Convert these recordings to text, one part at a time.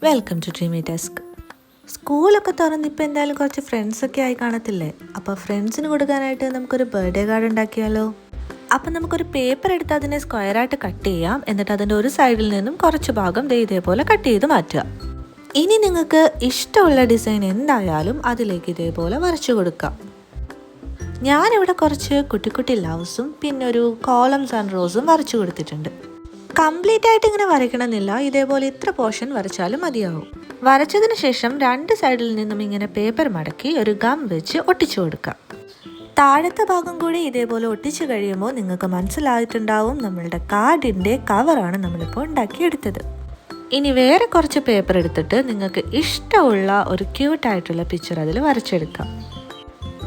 Welcome to dreamy desk. സ്കൂളൊക്കെ തുറന്ന് ഇപ്പോൾ എന്തായാലും കുറച്ച് ഫ്രണ്ട്സൊക്കെ ആയി കാണത്തില്ലേ? അപ്പോൾ ഫ്രണ്ട്സിന് കൊടുക്കാനായിട്ട് നമുക്കൊരു ബർത്ത്ഡേ കാർഡ് ഉണ്ടാക്കിയാലോ? അപ്പം നമുക്കൊരു പേപ്പർ എടുത്ത് അതിനെ സ്ക്വയറായിട്ട് കട്ട് ചെയ്യാം. എന്നിട്ട് അതിൻ്റെ ഒരു സൈഡിൽ നിന്നും കുറച്ച് ഭാഗം ഇതേപോലെ കട്ട് ചെയ്ത് മാറ്റുക. ഇനി നിങ്ങൾക്ക് ഇഷ്ടമുള്ള ഡിസൈൻ എന്തായാലും അതിലേക്ക് ഇതേപോലെ വരച്ചു കൊടുക്കാം. ഞാനിവിടെ കുറച്ച് കുട്ടി കുട്ടി ലവ്സും പിന്നെ ഒരു കോളംസ് ആൻഡ് റോസും വരച്ചു കൊടുത്തിട്ടുണ്ട്. കംപ്ലീറ്റ് ആയിട്ട് ഇങ്ങനെ വരയ്ക്കണമെന്നില്ല, ഇതേപോലെ ഇത്ര പോർഷൻ വരച്ചാലും മതിയാവും. വരച്ചതിന് ശേഷം രണ്ട് സൈഡിൽ നിന്നും ഇങ്ങനെ പേപ്പർ മടക്കി ഒരു ഗം വെച്ച് ഒട്ടിച്ചു കൊടുക്കാം. താഴത്തെ ഭാഗം കൂടി ഇതേപോലെ ഒട്ടിച്ചു കഴിയുമ്പോൾ നിങ്ങൾക്ക് മനസ്സിലായിട്ടുണ്ടാവും നമ്മളുടെ കാർഡിൻ്റെ കവറാണ് നമ്മളിപ്പോൾ ഉണ്ടാക്കിയെടുത്തത്. ഇനി വേറെ കുറച്ച് പേപ്പർ എടുത്തിട്ട് നിങ്ങൾക്ക് ഇഷ്ടമുള്ള ഒരു ക്യൂട്ടായിട്ടുള്ള പിക്ചർ അതിൽ വരച്ചെടുക്കാം.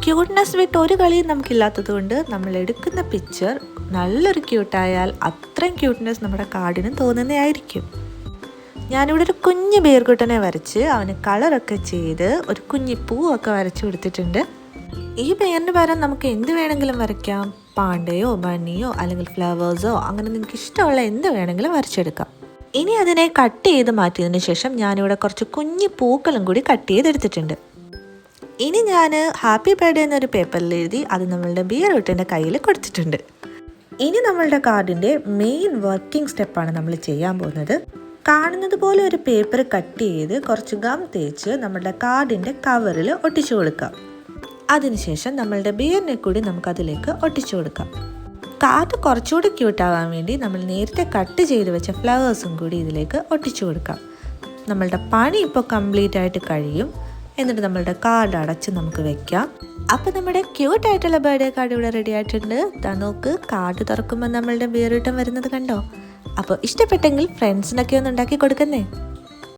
ക്യൂട്ട്നെസ് വിട്ട് ഒരു കളിയും നമുക്കില്ലാത്തത് കൊണ്ട് നമ്മൾ എടുക്കുന്ന പിക്ചർ നല്ലൊരു ക്യൂട്ടായാൽ അത്രയും ക്യൂട്ട്നെസ് നമ്മുടെ കാർഡിനും തോന്നുന്നതായിരിക്കും. ഞാനിവിടെ ഒരു കുഞ്ഞ് ബീർക്കുട്ടനെ വരച്ച് അവന് കളറൊക്കെ ചെയ്ത് ഒരു കുഞ്ഞി പൂവൊക്കെ വരച്ചു കൊടുത്തിട്ടുണ്ട്. ഈ പേരിന് പകരം നമുക്ക് എന്ത് വേണമെങ്കിലും വരയ്ക്കാം. പാണ്ടയോ ബണ്ണിയോ അല്ലെങ്കിൽ ഫ്ലവേഴ്സോ അങ്ങനെ നിങ്ങൾക്ക് ഇഷ്ടമുള്ള എന്ത് വേണമെങ്കിലും വരച്ചെടുക്കാം. ഇനി അതിനെ കട്ട് ചെയ്ത് മാറ്റിയതിന് ശേഷം ഞാനിവിടെ കുറച്ച് കുഞ്ഞി പൂക്കളും കൂടി കട്ട് ചെയ്തെടുത്തിട്ടുണ്ട്. ഇനി ഞാൻ ഹാപ്പി ബർത്ത്ഡേ എന്നൊരു പേപ്പറിൽ എഴുതി അത് നമ്മളുടെ ബീർക്കുട്ടൻ്റെ കയ്യിൽ കൊടുത്തിട്ടുണ്ട്. ഇനി നമ്മളുടെ കാർഡിൻ്റെ മെയിൻ വർക്കിംഗ് സ്റ്റെപ്പാണ് നമ്മൾ ചെയ്യാൻ പോകുന്നത്. കാണുന്നത് പോലെ ഒരു പേപ്പർ കട്ട് ചെയ്ത് കുറച്ച് ഗം തേച്ച് നമ്മളുടെ കാർഡിൻ്റെ കവറിൽ ഒട്ടിച്ചു കൊടുക്കാം. അതിനുശേഷം നമ്മളുടെ ബിയറിനെ കൂടി നമുക്കതിലേക്ക് ഒട്ടിച്ചു കൊടുക്കാം. കാർഡ് കുറച്ചുകൂടി ക്യൂട്ടാവാൻ വേണ്ടി നമ്മൾ നേരത്തെ കട്ട് ചെയ്ത് വെച്ച ഫ്ലവേഴ്സും കൂടി ഇതിലേക്ക് ഒട്ടിച്ചു കൊടുക്കാം. നമ്മളുടെ പണി ഇപ്പോൾ കംപ്ലീറ്റ് ആയിട്ട് കഴിയും. എന്നിട്ട് നമ്മളുടെ കാർഡ് അടച്ച് നമുക്ക് വെക്കാം. അപ്പോൾ നമ്മുടെ ക്യൂട്ടായിട്ടുള്ള ബർത്ത്ഡേ കാർഡ് ഇവിടെ റെഡി ആയിട്ടുണ്ട്. നോക്ക്, കാർഡ് തുറക്കുമ്പോൾ നമ്മളുടെ ബീർക്കുട്ടൻ വരുന്നത് കണ്ടോ? അപ്പോൾ ഇഷ്ടപ്പെട്ടെങ്കിൽ ഫ്രണ്ട്സിനൊക്കെ ഒന്ന് ഉണ്ടാക്കി കൊടുക്കുന്നേ.